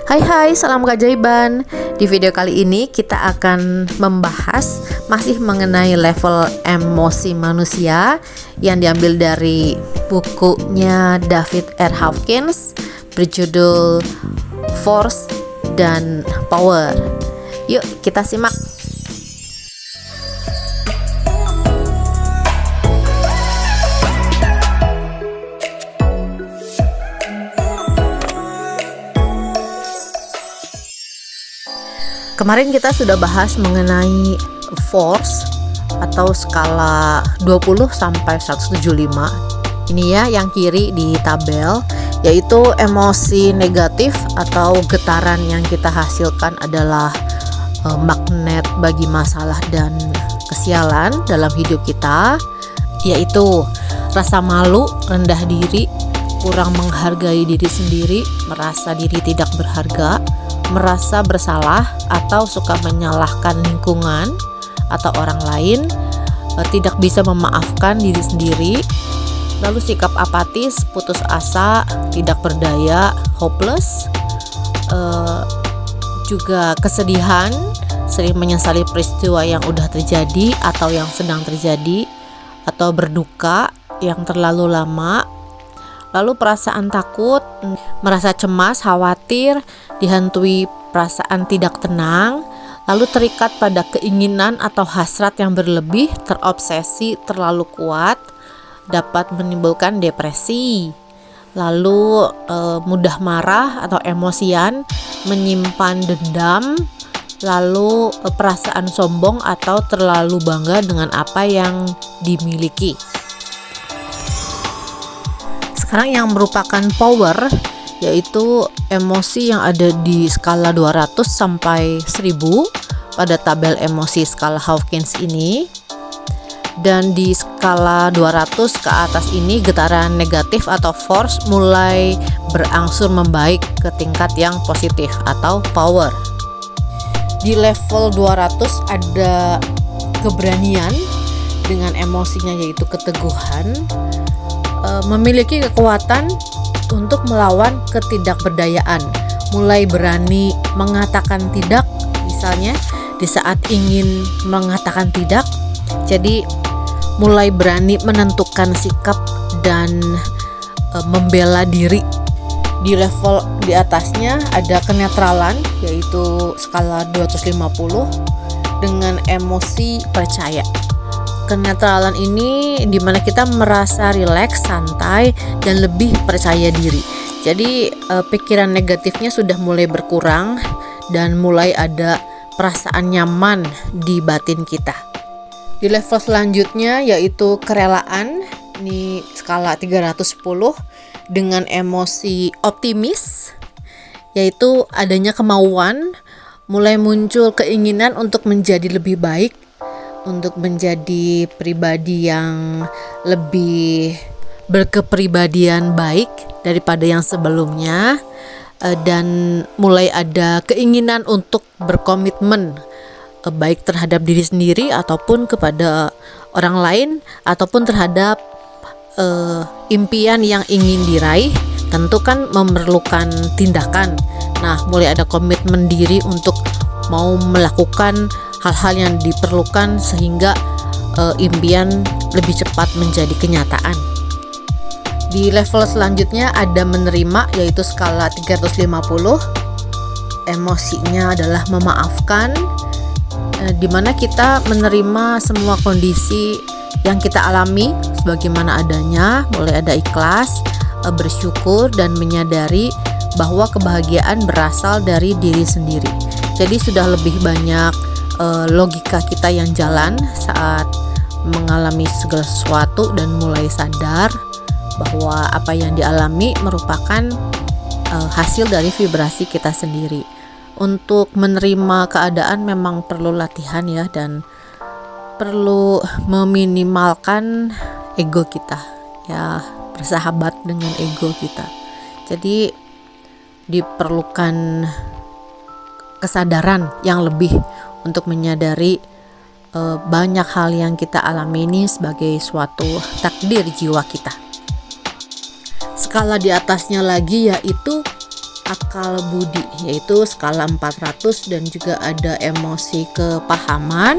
Hai hai, salam keajaiban. Di video kali ini kita akan membahas masih mengenai level emosi manusia yang diambil dari bukunya David R. Hawkins berjudul Force dan Power. Yuk kita simak. Kemarin kita sudah bahas mengenai force atau skala 20 sampai 175. Ini ya yang kiri di tabel, yaitu emosi negatif atau getaran yang kita hasilkan adalah magnet bagi masalah dan kesialan dalam hidup kita, yaitu rasa malu, rendah diri, kurang menghargai diri sendiri, merasa diri tidak berharga, merasa bersalah atau suka menyalahkan lingkungan atau orang lain, tidak bisa memaafkan diri sendiri, lalu sikap apatis, putus asa, tidak berdaya, hopeless, juga kesedihan, sering menyesali peristiwa yang udah terjadi atau yang sedang terjadi, atau berduka yang terlalu lama. Lalu perasaan takut, merasa cemas, khawatir, dihantui perasaan tidak tenang, lalu terikat pada keinginan atau hasrat yang berlebih, terobsesi terlalu kuat, dapat menimbulkan depresi. Lalu mudah marah atau emosian, menyimpan dendam, lalu perasaan sombong atau terlalu bangga dengan apa yang dimiliki. Sekarang yang merupakan power, yaitu emosi yang ada di skala 200 sampai 1000 pada tabel emosi skala Hawkins ini. Dan di skala 200 ke atas ini getaran negatif atau force mulai berangsur membaik ke tingkat yang positif atau power. Di level 200 ada keberanian dengan emosinya yaitu keteguhan, memiliki kekuatan untuk melawan ketidakberdayaan, mulai berani mengatakan tidak, misalnya di saat ingin mengatakan tidak, jadi mulai berani menentukan sikap dan membela diri. Di level di atasnya ada kenetralan, yaitu skala 250 dengan emosi percaya. Kenetralan ini dimana kita merasa rileks, santai, dan lebih percaya diri. Jadi pikiran negatifnya sudah mulai berkurang dan mulai ada perasaan nyaman di batin kita. Di level selanjutnya yaitu kerelaan, ini skala 310 dengan emosi optimis, yaitu adanya kemauan, mulai muncul keinginan untuk menjadi lebih baik, untuk menjadi pribadi yang lebih berkepribadian baik daripada yang sebelumnya, dan mulai ada keinginan untuk berkomitmen baik terhadap diri sendiri ataupun kepada orang lain ataupun terhadap impian yang ingin diraih. Tentu kan memerlukan tindakan. Nah, mulai ada komitmen diri untuk mau melakukan hal-hal yang diperlukan sehingga impian lebih cepat menjadi kenyataan. Di level selanjutnya ada menerima, yaitu skala 350. Emosinya adalah memaafkan, di mana kita menerima semua kondisi yang kita alami sebagaimana adanya, mulai ada ikhlas, bersyukur, dan menyadari bahwa kebahagiaan berasal dari diri sendiri. Jadi sudah lebih banyak logika kita yang jalan saat mengalami segala sesuatu dan mulai sadar bahwa apa yang dialami merupakan hasil dari vibrasi kita sendiri. Untuk menerima keadaan memang perlu latihan ya, dan perlu meminimalkan ego kita ya, bersahabat dengan ego kita. Jadi diperlukan kesadaran yang lebih untuk menyadari banyak hal yang kita alami ini sebagai suatu takdir jiwa kita. Skala di atasnya lagi yaitu akal budi, yaitu skala 400, dan juga ada emosi kepahaman.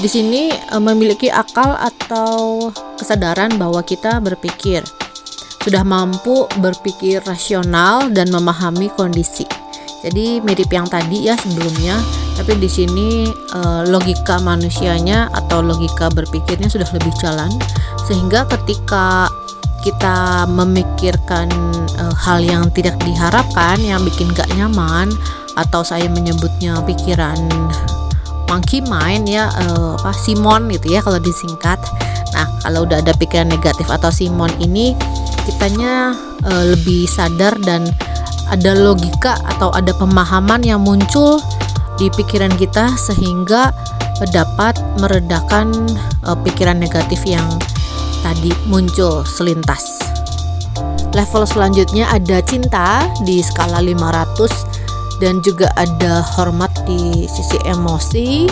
Di sini memiliki akal atau kesadaran bahwa kita berpikir, sudah mampu berpikir rasional dan memahami kondisi. Jadi mirip yang tadi ya sebelumnya, tapi di sini logika manusianya atau logika berpikirnya sudah lebih jalan, sehingga ketika kita memikirkan hal yang tidak diharapkan, yang bikin gak nyaman, atau saya menyebutnya pikiran monkey mind ya, Simon gitu ya kalau disingkat. Nah, kalau udah ada pikiran negatif atau Simon ini, kitanya lebih sadar dan ada logika atau ada pemahaman yang muncul di pikiran kita sehingga dapat meredakan pikiran negatif yang tadi muncul selintas. Level selanjutnya ada cinta di skala 500 dan juga ada hormat di sisi emosi,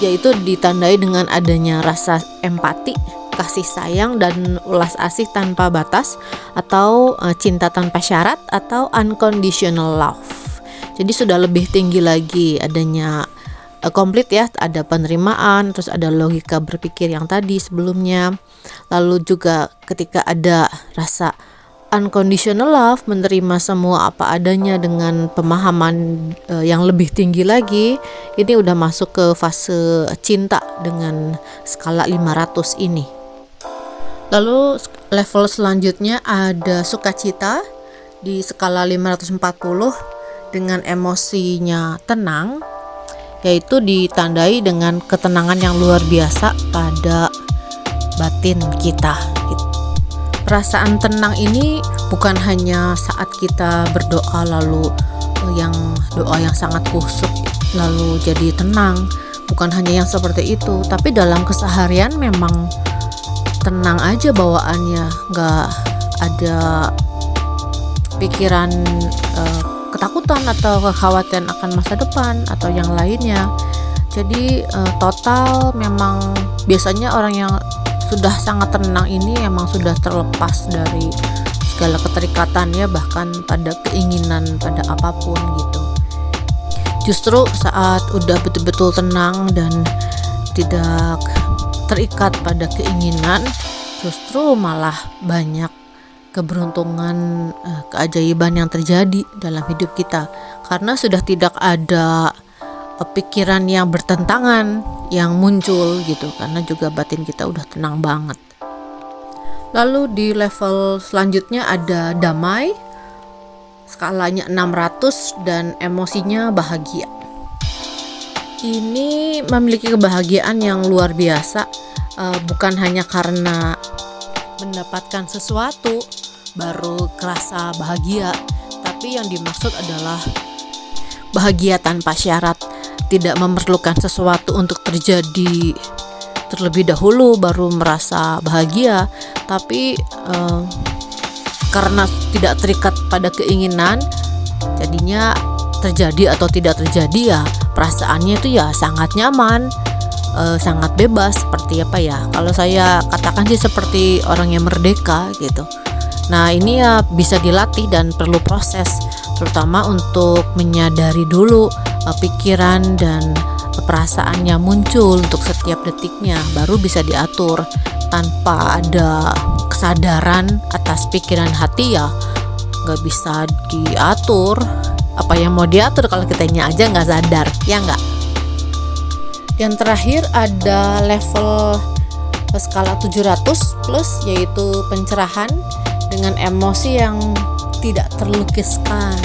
yaitu ditandai dengan adanya rasa empati, kasih sayang, dan ulas asih tanpa batas atau cinta tanpa syarat atau unconditional love. Jadi sudah lebih tinggi lagi adanya komplit ya, ada penerimaan, terus ada logika berpikir yang tadi sebelumnya. Lalu juga ketika ada rasa unconditional love, menerima semua apa adanya dengan pemahaman yang lebih tinggi lagi, ini udah masuk ke fase cinta dengan skala 500 ini. Lalu level selanjutnya ada sukacita di skala 540 dengan emosinya tenang, yaitu ditandai dengan ketenangan yang luar biasa pada batin kita. Perasaan tenang ini bukan hanya saat kita berdoa lalu doa yang sangat khusyuk lalu jadi tenang, bukan hanya yang seperti itu, tapi dalam keseharian memang tenang aja bawaannya, nggak ada pikiran ketakutan atau kekhawatiran akan masa depan atau yang lainnya. Jadi total memang biasanya orang yang sudah sangat tenang ini emang sudah terlepas dari segala keterikatan ya, bahkan pada keinginan pada apapun gitu. Justru saat udah betul-betul tenang dan tidak terikat pada keinginan, justru malah banyak keberuntungan, keajaiban yang terjadi dalam hidup kita, karena sudah tidak ada pikiran yang bertentangan yang muncul gitu, karena juga batin kita udah tenang banget. Lalu di level selanjutnya ada damai, skalanya 600 dan emosinya bahagia. Ini memiliki kebahagiaan yang luar biasa, bukan hanya karena mendapatkan sesuatu baru kerasa bahagia, tapi yang dimaksud adalah bahagia tanpa syarat, tidak memerlukan sesuatu untuk terjadi terlebih dahulu baru merasa bahagia, tapi karena tidak terikat pada keinginan, jadinya terjadi atau tidak terjadi ya perasaannya itu ya sangat nyaman, sangat bebas. Seperti apa ya, kalau saya katakan sih seperti orang yang merdeka gitu. Nah ini ya bisa dilatih dan perlu proses, terutama untuk menyadari dulu pikiran dan perasaan yang muncul untuk setiap detiknya, baru bisa diatur. Tanpa ada kesadaran atas pikiran hati ya nggak bisa diatur. Apa yang mau diatur kalau kitanya aja nggak sadar, ya nggak? Yang terakhir ada level skala 700 plus, yaitu pencerahan dengan emosi yang tidak terlukiskan.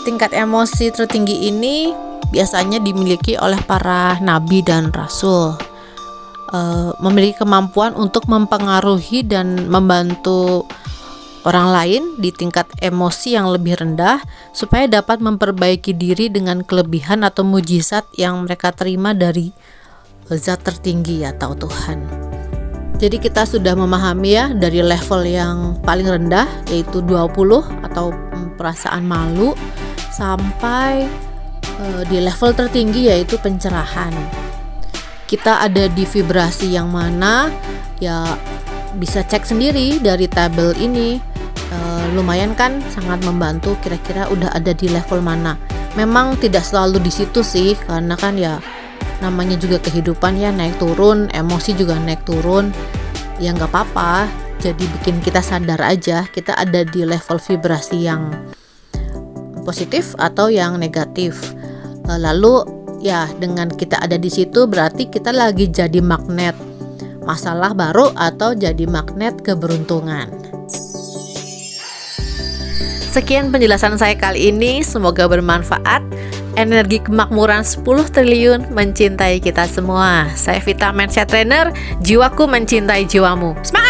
Tingkat emosi tertinggi ini biasanya dimiliki oleh para nabi dan rasul, memiliki kemampuan untuk mempengaruhi dan membantu orang lain di tingkat emosi yang lebih rendah supaya dapat memperbaiki diri dengan kelebihan atau mujizat yang mereka terima dari zat tertinggi atau Tuhan. Jadi kita sudah memahami ya dari level yang paling rendah yaitu 20 atau perasaan malu sampai di level tertinggi yaitu pencerahan. Kita ada di vibrasi yang mana ya bisa cek sendiri dari tabel ini. lumayan kan, sangat membantu. Kira-kira udah ada di level mana. Memang tidak selalu di situ sih, karena kan ya namanya juga kehidupan ya, naik turun, emosi juga naik turun. Ya nggak apa-apa, jadi bikin kita sadar aja kita ada di level vibrasi yang positif atau yang negatif. Lalu ya dengan kita ada di situ berarti kita lagi jadi magnet masalah baru atau jadi magnet keberuntungan. Sekian penjelasan saya kali ini, semoga bermanfaat. Energi kemakmuran 10 triliun mencintai kita semua. Saya Vita Mindset Trainer, jiwaku mencintai jiwamu. Semangat!